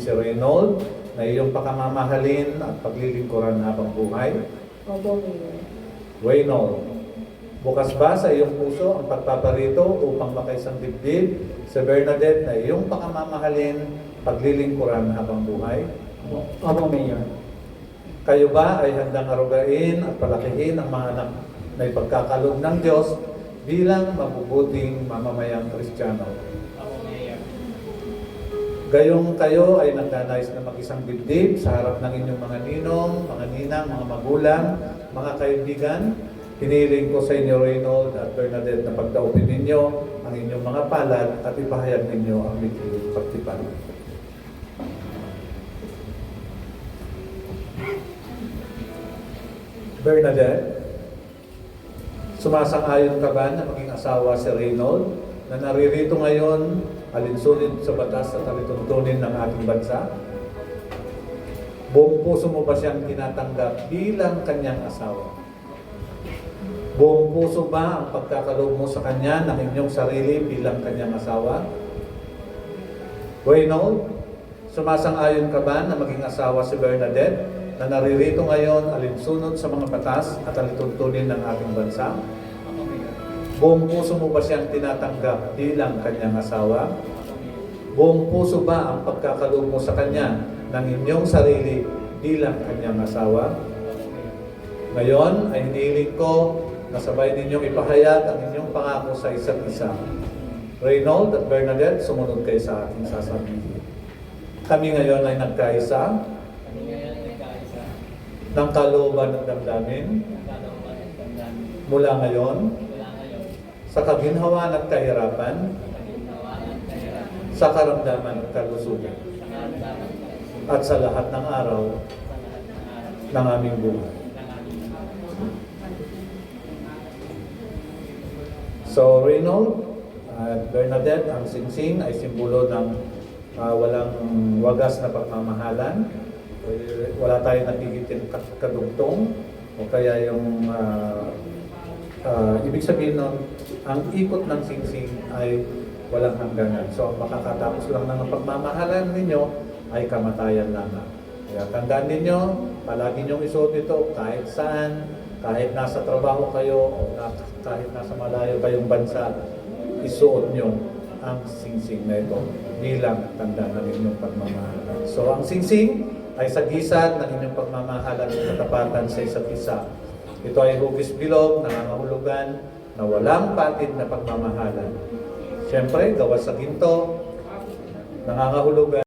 si Reynold na iyong pakamamahalin at paglilingkuran habang buhay? Opo, Mayor. Reynold, bukas ba sa iyong puso ang pagpaparito upang makaisang dibdib si Bernadette na iyong pakamamahalin, paglilingkuran habang buhay? Opo, Mayor. Kayo ba ay handang arugain at palakihin ang mga anak na ipagkakaloob ng Diyos bilang mabubuting mamamayang Kristiyano? Gayong kayo ay nagnanais na mag-isang dibdib sa harap ng inyong mga ninong, mga ninang, mga magulang, mga kaibigan, hinihiling ko sa inyo, Reynold at Bernadette, na pagdaupin ninyo ang inyong mga palad at ipahayag ninyo ang likilig pagtipan. Bernadette, sumasang-ayon ka ba na maging asawa si Reynold na naririto ngayon alinsunod sa batas at alituntunin ng ating bansa? Buong puso mo ba siyang tinatanggap bilang kanyang asawa? Buong puso ba ang pagkakaloob mo sa kanya ng inyong sarili bilang kanyang asawa? Reynold, sumasang-ayon ka ba na maging asawa si Bernadette na naririto ngayon alinsunod sa mga batas at alituntunin ng ating bansa? Buong puso mo ba siyang tinatanggap bilang kanyang asawa? Buong puso ba ang pagkakaloob mo sa kanya ng inyong sarili bilang kanyang asawa? Ngayon ay hinihiling ko na sabay ninyong ipahayag ang inyong pangako sa isa't isa. Reynold at Bernadette, sumunod kayo sa ating sasabihin. Kami ngayon ay nagkaisa ng kalooban ng damdamin mula ngayon sa kaginhawaan at kahirapan, sa karamdaman at kalusugan, at sa lahat ng araw ng aming buhay. So, Reynold at Bernadette, ang singsing ay simbolo ng walang wagas na pagmamahalan. Wala tayong nagigiting kadugtong o kaya yung ibig sabihin nun, ang ikot ng singsing ay walang hangganan. So, ang makakatapos lang ng pagmamahalan ninyo ay kamatayan lamang. Kaya tandaan ninyo, palagi nyong isuot ito kahit saan, kahit nasa trabaho kayo o kahit nasa malayo kayong bansa, isuot nyo ang singsing na ito bilang tanda ng inyong pagmamahalan. So, ang singsing ay sagisag ng inyong pagmamahalan at katapatan sa isa't isa. Ito ay hugis bilog, nangangahulugan na walang patid na pagmamahalan. Siyempre, gawa sa ginto, nangangahulugan